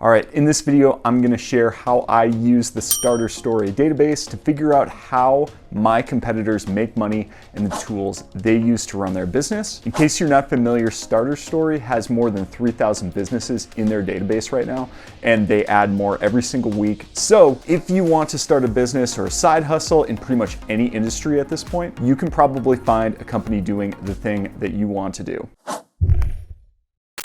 All right, in this video, I'm gonna share how I use the Starter Story database to figure out how my competitors make money and the tools they use to run their business. In case you're not familiar, Starter Story has more than 3,000 businesses in their database right now, and they add more every single week. So if you want to start a business or a side hustle in pretty much any industry at this point, you can probably find a company doing the thing that you want to do.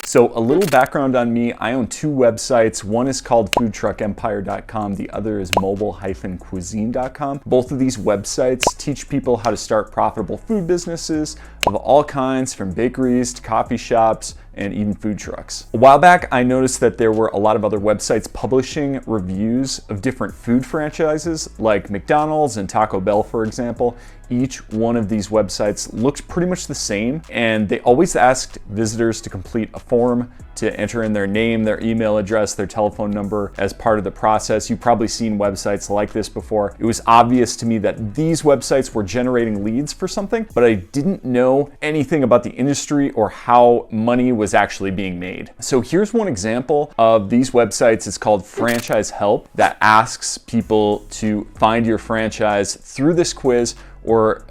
So a little background on me, I own two websites. One is called foodtruckempire.com. The other is mobile-cuisine.com. Both of these websites teach people how to start profitable food businesses of all kinds, from bakeries to coffee shops and even food trucks. A while back, I noticed that there were a lot of other websites publishing reviews of different food franchises like McDonald's and Taco Bell, for example. Each one of these websites looked pretty much the same, and they always asked visitors to complete a form to enter in their name, their email address, their telephone number as part of the process. You've probably seen websites like this before. It was obvious to me that these websites were generating leads for something, but I didn't know anything about the industry or how money was actually being made. So here's one example of these websites. It's called Franchise Help, that asks people to find your franchise through this quiz or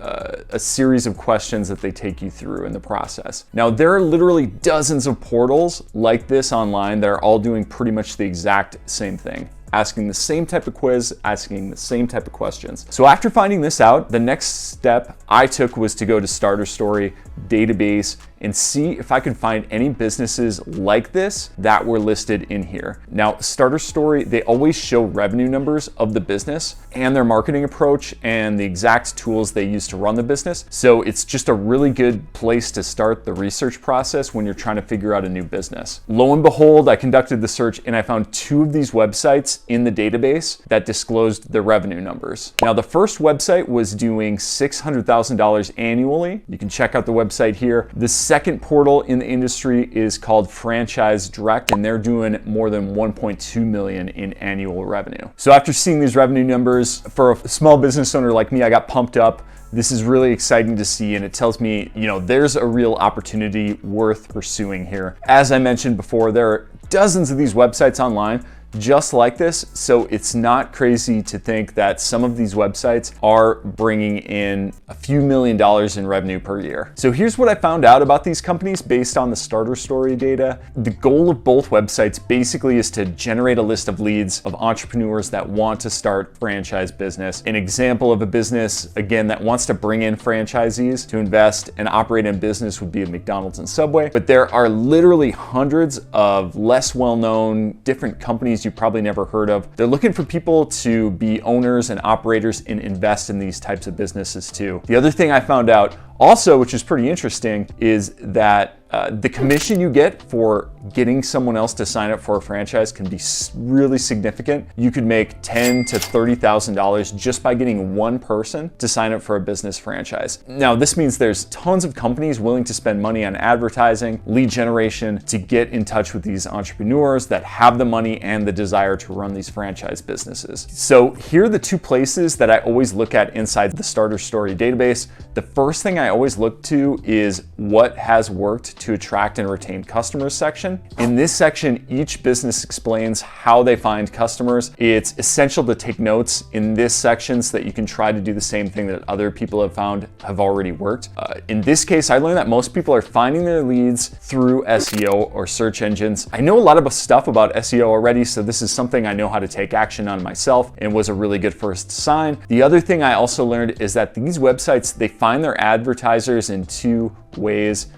a series of questions that they take you through in the process. Now, there are literally dozens of portals like this online that are all doing pretty much the exact same thing, asking the same type of quiz, asking the same type of questions. So after finding this out, the next step I took was to go to Starter Story database and see if I could find any businesses like this that were listed in here. Now, Starter Story, they always show revenue numbers of the business and their marketing approach and the exact tools they use to run the business. So it's just a really good place to start the research process when you're trying to figure out a new business. Lo and behold, I conducted the search and I found two of these websites in the database that disclosed the revenue numbers. Now, the first website was doing $600,000 annually. You can check out the website here. The second portal in the industry is called Franchise Direct, and they're doing more than 1.2 million in annual revenue. So after seeing these revenue numbers, for a small business owner like me, I got pumped up. This is really exciting to see, and it tells me, there's a real opportunity worth pursuing here. As I mentioned before, there are dozens of these websites online just like this, so it's not crazy to think that some of these websites are bringing in a few $1,000,000 in revenue per year. So here's what I found out about these companies based on the Starter Story data. The goal of both websites basically is to generate a list of leads of entrepreneurs that want to start franchise business. An example of a business, again, that wants to bring in franchisees to invest and operate in business would be a McDonald's and Subway, but there are literally hundreds of less well-known different companies you probably never heard of. They're looking for people to be owners and operators and invest in these types of businesses too. The other thing I found out also, which is pretty interesting, is that the commission you get for getting someone else to sign up for a franchise can be really significant. You could make $10,000 to $30,000 just by getting one person to sign up for a business franchise. Now, this means there's tons of companies willing to spend money on advertising, lead generation to get in touch with these entrepreneurs that have the money and the desire to run these franchise businesses. So here are the two places that I always look at inside the Starter Story database. The first thing I always look to is what has worked to attract and retain customers section. In this section, each business explains how they find customers. It's essential to take notes in this section so that you can try to do the same thing that other people have found have already worked. In this case, I learned that most people are finding their leads through SEO or search engines. I know a lot of stuff about SEO already, so this is something I know how to take action on myself and was a really good first sign. The other thing I also learned is that these websites, they find their advertisers in two ways.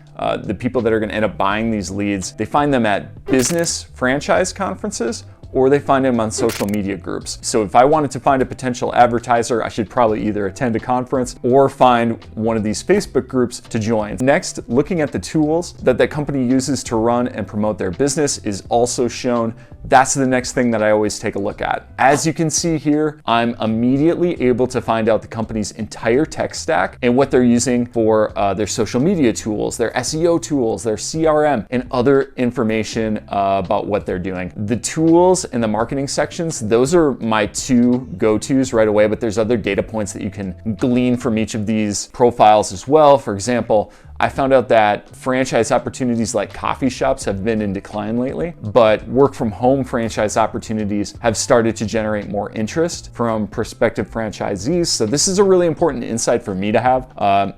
The people that are going to end up buying these leads, they find them at business franchise conferences, or they find them on social media groups. So if I wanted to find a potential advertiser, I should probably either attend a conference or find one of these Facebook groups to join. Next, looking at the tools that the company uses to run and promote their business is also shown. That's the next thing that I always take a look at. As you can see here, I'm immediately able to find out the company's entire tech stack and what they're using for their social media tools, their SEO tools, their CRM, and other information about what they're doing. The tools in the marketing sections, those are my two go-tos right away, but there's other data points that you can glean from each of these profiles as well. For example, I found out that franchise opportunities like coffee shops have been in decline lately, but work from home franchise opportunities have started to generate more interest from prospective franchisees. So this is a really important insight for me to have,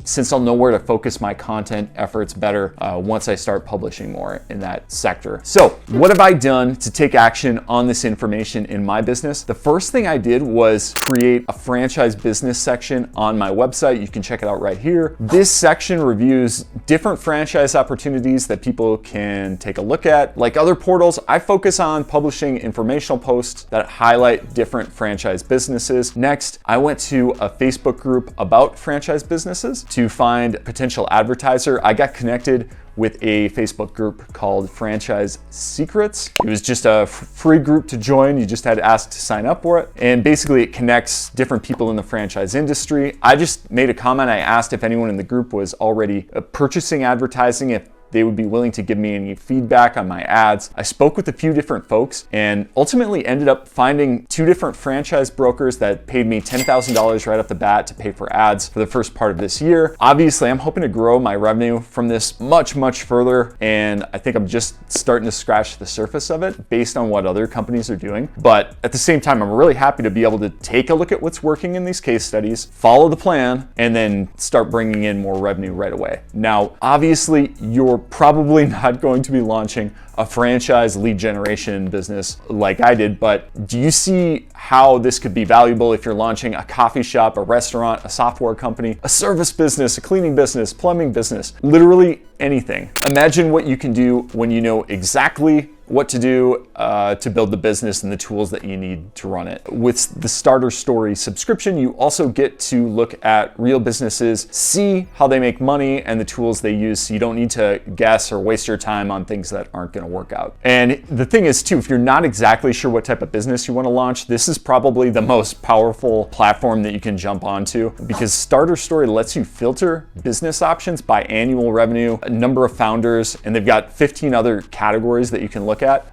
since I'll know where to focus my content efforts better once I start publishing more in that sector. So what have I done to take action on this information in my business? The first thing I did was create a franchise business section on my website. You can check it out right here. This section reviews different franchise opportunities that people can take a look at. Like other portals, I focus on publishing informational posts that highlight different franchise businesses. Next, I went to a Facebook group about franchise businesses to find a potential advertiser. I got connected with a Facebook group called Franchise Secrets. It was just a free group to join. You just had to ask to sign up for it. And basically it connects different people in the franchise industry. I just made a comment. I asked if anyone in the group was already purchasing advertising, if they would be willing to give me any feedback on my ads. I spoke with a few different folks and ultimately ended up finding 2 different franchise brokers that paid me $10,000 right off the bat to pay for ads for the first part of this year. Obviously, I'm hoping to grow my revenue from this much further, and I think I'm just starting to scratch the surface of it based on what other companies are doing. But at the same time, I'm really happy to be able to take a look at what's working in these case studies, follow the plan, and then start bringing in more revenue right away. Now, obviously, you're probably not going to be launching a franchise lead generation business like I did, but do you see how this could be valuable if you're launching a coffee shop, a restaurant, a software company, a service business, a cleaning business, plumbing business, literally anything? Imagine what you can do when you know exactly what to do to build the business and the tools that you need to run it. With the Starter Story subscription, you also get to look at real businesses, see how they make money and the tools they use, so you don't need to guess or waste your time on things that aren't gonna work out. And the thing is too, if you're not exactly sure what type of business you wanna launch, this is probably the most powerful platform that you can jump onto, because Starter Story lets you filter business options by annual revenue, a number of founders, and they've got 15 other categories that you can look at,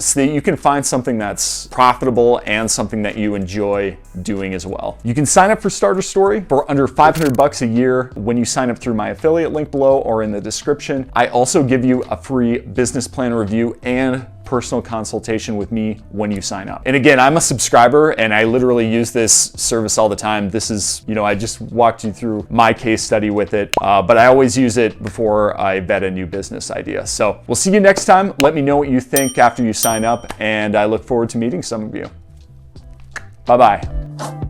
so that you can find something that's profitable and something that you enjoy doing as well. You can sign up for Starter Story for under $500 a year when you sign up through my affiliate link below or in the description. I also give you a free business plan review and personal consultation with me when you sign up. And again, I'm a subscriber and I literally use this service all the time. This is, I just walked you through my case study with it, but I always use it before I vet a new business idea. So we'll see you next time. Let me know what you think after you sign up, and I look forward to meeting some of you. Bye-bye.